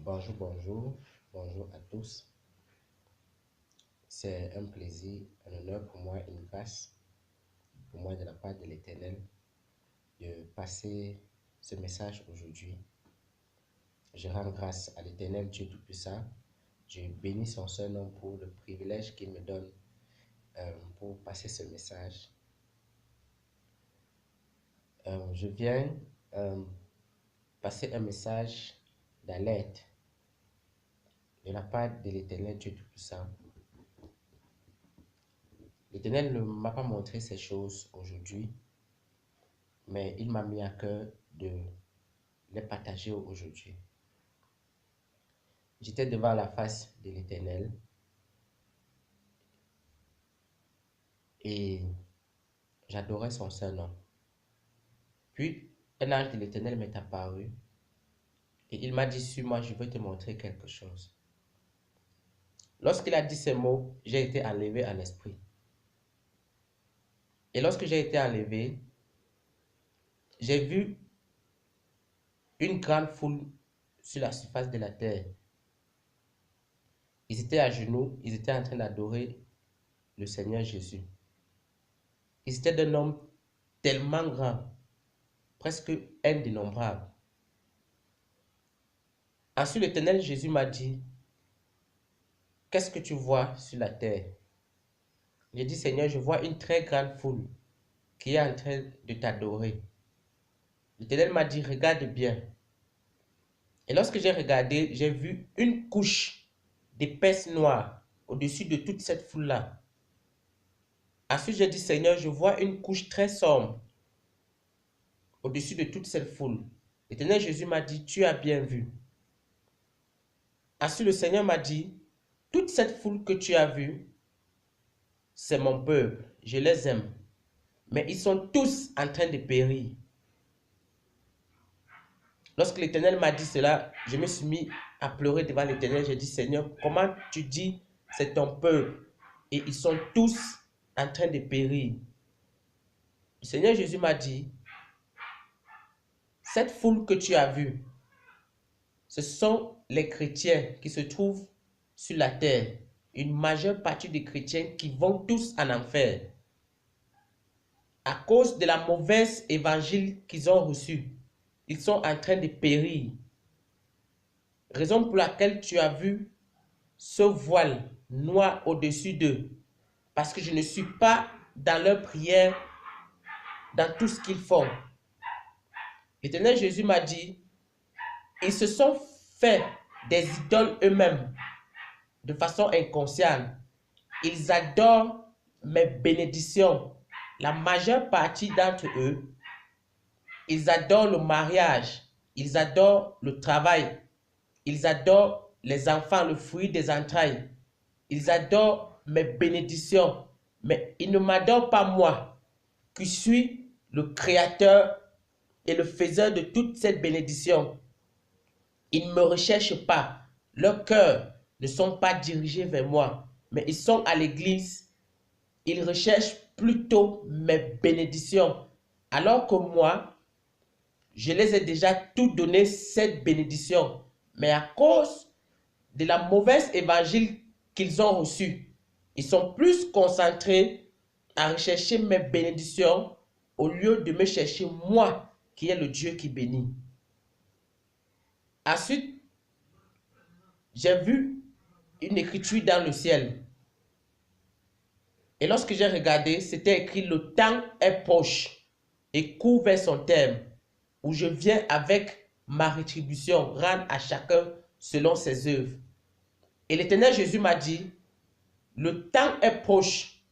Bonjour, bonjour, bonjour à tous. C'est un plaisir, un honneur pour moi, une grâce pour moi de la part de l'Éternel de passer ce message aujourd'hui. Je rends grâce à l'Éternel Dieu Tout-Puissant. Je bénis son Saint-Nom pour le privilège qu'il me donne pour passer ce message. Je viens passer un message d'alerte de la part de l'Éternel Dieu Tout-Puissant. L'Éternel ne m'a pas montré ces choses aujourd'hui, mais il m'a mis à cœur de les partager aujourd'hui. J'étais devant la face de l'Éternel et j'adorais son saint nom. Puis, un ange de l'Éternel m'est apparu et il m'a dit: suis-moi, je veux te montrer quelque chose. Lorsqu'il a dit ces mots, j'ai été enlevé en esprit. Et lorsque j'ai été enlevé, j'ai vu une grande foule sur la surface de la terre. Ils étaient à genoux, ils étaient en train d'adorer le Seigneur Jésus. Ils étaient d'un nombre tellement grand, presque indénombrable. Ensuite, l'Éternel Jésus m'a dit: qu'est-ce que tu vois sur la terre? J'ai dit: Seigneur, je vois une très grande foule qui est en train de t'adorer. L'Éternel m'a dit: regarde bien. Et lorsque j'ai regardé, j'ai vu une couche d'épaisse noire au-dessus de toute cette foule-là. Ensuite, j'ai dit: Seigneur, je vois une couche très sombre au-dessus de toute cette foule. L'Éternel Jésus m'a dit: tu as bien vu. Ensuite, le Seigneur m'a dit: toute cette foule que tu as vue, c'est mon peuple, je les aime. Mais ils sont tous en train de périr. Lorsque l'Éternel m'a dit cela, je me suis mis à pleurer devant l'Éternel. J'ai dit: Seigneur, comment tu dis c'est ton peuple et ils sont tous en train de périr? Le Seigneur Jésus m'a dit: cette foule que tu as vue, ce sont les chrétiens qui se trouvent sur la terre. Une majeure partie des chrétiens qui vont tous en enfer à cause de la mauvaise évangile qu'ils ont reçue. Ils sont en train de périr. Raison pour laquelle tu as vu ce voile noir au-dessus d'eux. Parce que je ne suis pas dans leur prière, dans tout ce qu'ils font. L'Éternel Jésus m'a dit: ils se sont fait des idoles eux-mêmes de façon inconsciente. Ils adorent mes bénédictions. La majeure partie d'entre eux, ils adorent le mariage, ils adorent le travail, ils adorent les enfants, le fruit des entrailles. Ils adorent mes bénédictions, mais ils ne m'adorent pas moi, qui suis le créateur et le faiseur de toute cette bénédiction. Ils ne me recherchent pas. Leurs cœurs ne sont pas dirigés vers moi, mais ils sont à l'église. Ils recherchent plutôt mes bénédictions, alors que moi, je les ai déjà tout donné cette bénédiction. Mais à cause de la mauvaise évangile qu'ils ont reçue, ils sont plus concentrés à rechercher mes bénédictions au lieu de me chercher moi, qui est le Dieu qui bénit. Ensuite, j'ai vu une écriture dans le ciel. Et lorsque j'ai regardé, c'était écrit: le temps est proche et court vers son terme, où je viens avec ma rétribution, rendre à chacun selon ses œuvres. Et l'Éternel Jésus m'a dit: le temps est proche,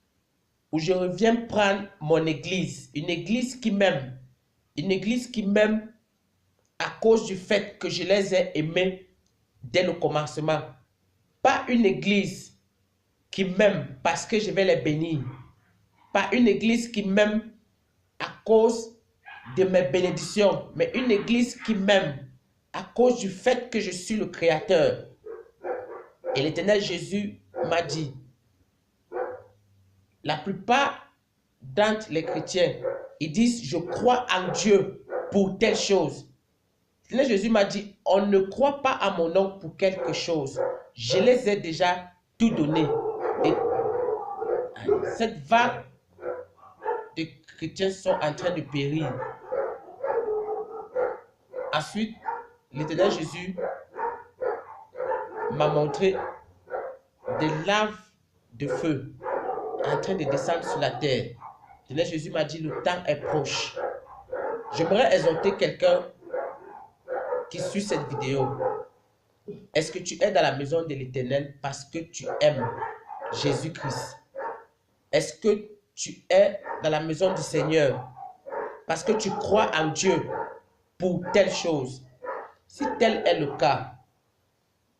où je reviens prendre mon église, une église qui m'aime à cause du fait que je les ai aimés dès le commencement. Pas une église qui m'aime parce que je vais les bénir. Pas une église qui m'aime à cause de mes bénédictions, mais une église qui m'aime à cause du fait que je suis le Créateur. Et l'Éternel Jésus m'a dit: la plupart d'entre les chrétiens, ils disent: je crois en Dieu pour telle chose. Seigneur Jésus m'a dit, on ne croit pas à mon nom pour quelque chose. Je les ai déjà tout donné. Et cette vague de chrétiens sont en train de périr. Ensuite, l'Éternel Jésus m'a montré des laves de feu en train de descendre sur la terre. L'Éternel Jésus m'a dit, le temps est proche. J'aimerais exhorter quelqu'un qui suit cette vidéo. Est-ce que tu es dans la maison de l'Éternel parce que tu aimes Jésus-Christ? Est-ce que tu es dans la maison du Seigneur parce que tu crois en Dieu pour telle chose? Si tel est le cas,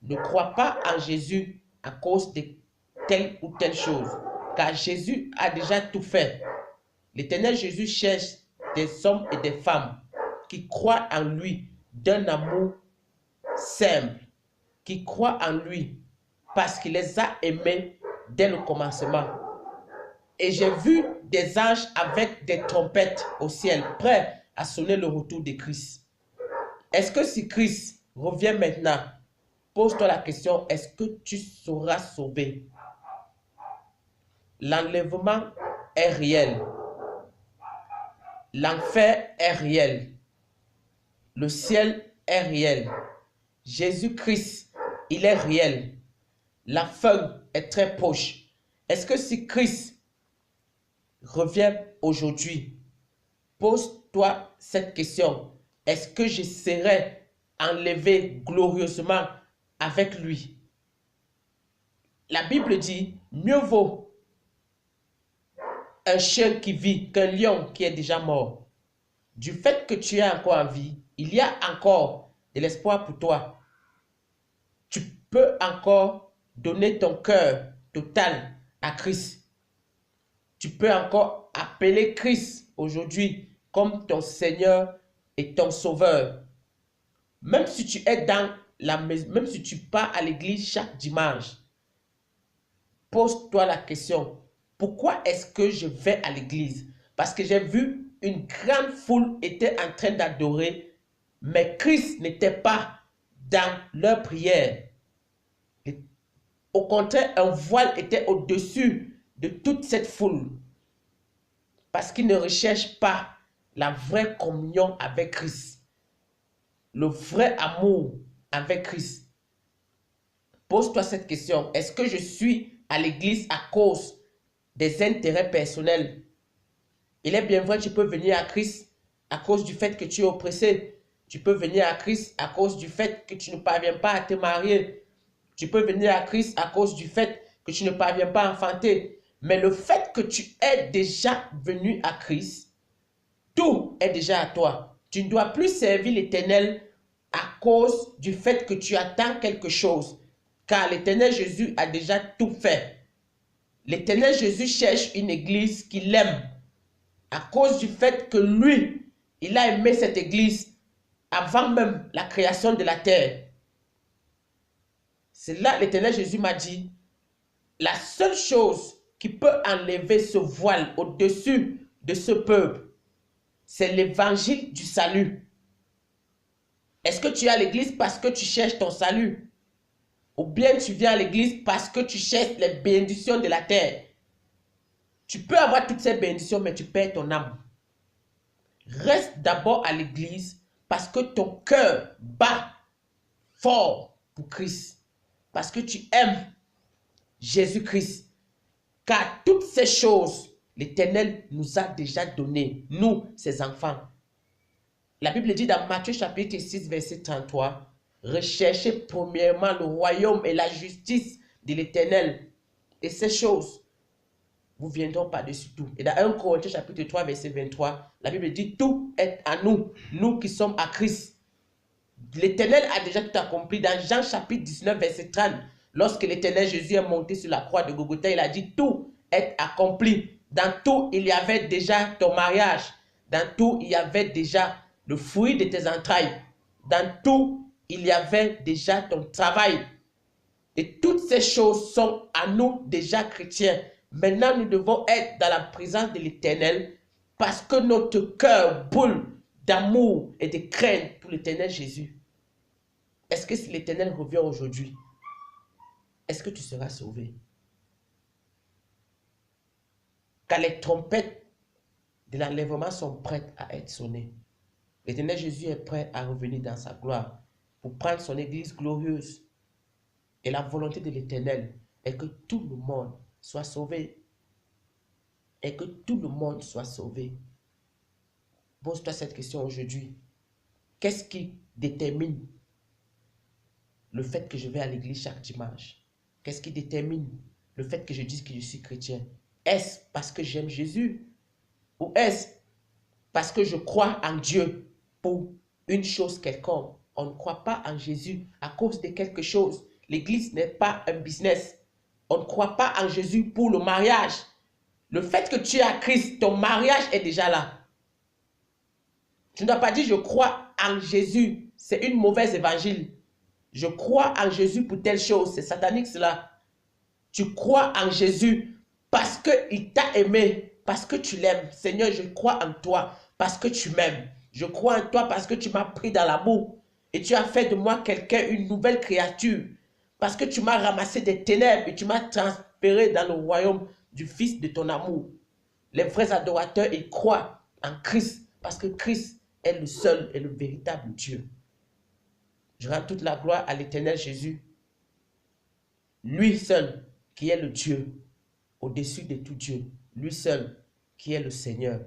ne crois pas en Jésus à cause de telle ou telle chose, car Jésus a déjà tout fait. L'Éternel Jésus cherche des hommes et des femmes qui croient en lui d'un amour simple, qui croient en lui parce qu'il les a aimés dès le commencement. Et j'ai vu des anges avec des trompettes au ciel, prêts à sonner le retour de Christ. Est-ce que si Christ revient maintenant, pose-toi la question, est-ce que tu seras sauvé? L'enlèvement est réel. L'enfer est réel. Le ciel est réel. Jésus-Christ, il est réel. La fin est très proche. Est-ce que si Christ revient aujourd'hui, pose-toi cette question. Est-ce que je serai enlevé glorieusement avec lui? La Bible dit, mieux vaut un chien qui vit qu'un lion qui est déjà mort. Du fait que tu es encore en vie, il y a encore de l'espoir pour toi. Tu peux encore donner ton cœur total à Christ. Tu peux encore appeler Christ aujourd'hui comme ton Seigneur et ton Sauveur. Même si tu es dans la maison, même si tu pars à l'église chaque dimanche, pose-toi la question, pourquoi est-ce que je vais à l'église? Parce que j'ai vu une grande foule était en train d'adorer, mais Christ n'était pas dans leur prière. Au contraire, un voile était au-dessus de toute cette foule. Parce qu'ils ne recherchent pas la vraie communion avec Christ. Le vrai amour avec Christ. Pose-toi cette question. Est-ce que je suis à l'église à cause des intérêts personnels? Il est bien vrai, tu peux venir à Christ à cause du fait que tu es oppressé. Tu peux venir à Christ à cause du fait que tu ne parviens pas à te marier. Tu peux venir à Christ à cause du fait que tu ne parviens pas à enfanter. Mais le fait que tu es déjà venu à Christ, tout est déjà à toi. Tu ne dois plus servir l'Éternel à cause du fait que tu attends quelque chose. Car l'Éternel Jésus a déjà tout fait. L'Éternel Jésus cherche une église qu'il aime. À cause du fait que lui, il a aimé cette église avant même la création de la terre. C'est là l'Éternel Jésus m'a dit, la seule chose qui peut enlever ce voile au-dessus de ce peuple, c'est l'évangile du salut. Est-ce que tu es à l'église parce que tu cherches ton salut? Ou bien tu viens à l'église parce que tu cherches les bénédictions de la terre? Tu peux avoir toutes ces bénédictions, mais tu perds ton âme. Reste d'abord à l'église parce que ton cœur bat fort pour Christ. Parce que tu aimes Jésus-Christ. Car toutes ces choses, l'Éternel nous a déjà données, nous, ses enfants. La Bible dit dans Matthieu chapitre 6, verset 33, « Recherchez premièrement le royaume et la justice de l'Éternel, et ces choses vous viendront par-dessus tout. » Et dans 1 Corinthiens chapitre 3, verset 23, la Bible dit, « Tout est à nous, nous qui sommes à Christ. » L'Éternel a déjà tout accompli. Dans Jean chapitre 19, verset 30, lorsque l'Éternel Jésus est monté sur la croix de Golgotha, il a dit, « Tout est accompli. » Dans tout, il y avait déjà ton mariage. Dans tout, il y avait déjà le fruit de tes entrailles. Dans tout, il y avait déjà ton travail. Et toutes ces choses sont à nous déjà chrétiens. Maintenant, nous devons être dans la présence de l'Éternel parce que notre cœur brûle d'amour et de crainte pour l'Éternel Jésus, est-ce que si l'Éternel revient aujourd'hui, est-ce que tu seras sauvé? Car les trompettes de l'enlèvement sont prêtes à être sonnées. L'Éternel Jésus est prêt à revenir dans sa gloire pour prendre son Église glorieuse. Et la volonté de l'Éternel est que tout le monde soit sauvé. Et que tout le monde soit sauvé. Pose-toi cette question aujourd'hui. Qu'est-ce qui détermine le fait que je vais à l'église chaque dimanche? Qu'est-ce qui détermine le fait que je dise que je suis chrétien? Est-ce parce que j'aime Jésus? Ou est-ce parce que je crois en Dieu pour une chose quelconque? On ne croit pas en Jésus à cause de quelque chose. L'église n'est pas un business. On ne croit pas en Jésus pour le mariage. Le fait que tu es à Christ, ton mariage est déjà là. Tu n'as pas dit je crois en Jésus. C'est une mauvaise évangile. Je crois en Jésus pour telle chose. C'est satanique cela. Tu crois en Jésus parce qu'il t'a aimé, parce que tu l'aimes. Seigneur, je crois en toi parce que tu m'aimes. Je crois en toi parce que tu m'as pris dans l'amour. Et tu as fait de moi quelqu'un, une nouvelle créature. Parce que tu m'as ramassé des ténèbres et tu m'as transféré dans le royaume du Fils de ton amour. Les vrais adorateurs, ils croient en Christ parce que Christ est le seul et le véritable Dieu. Je rends toute la gloire à l'Éternel Jésus. Lui seul qui est le Dieu au-dessus de tout Dieu. Lui seul qui est le Seigneur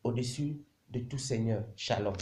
au-dessus de tout Seigneur. Shalom.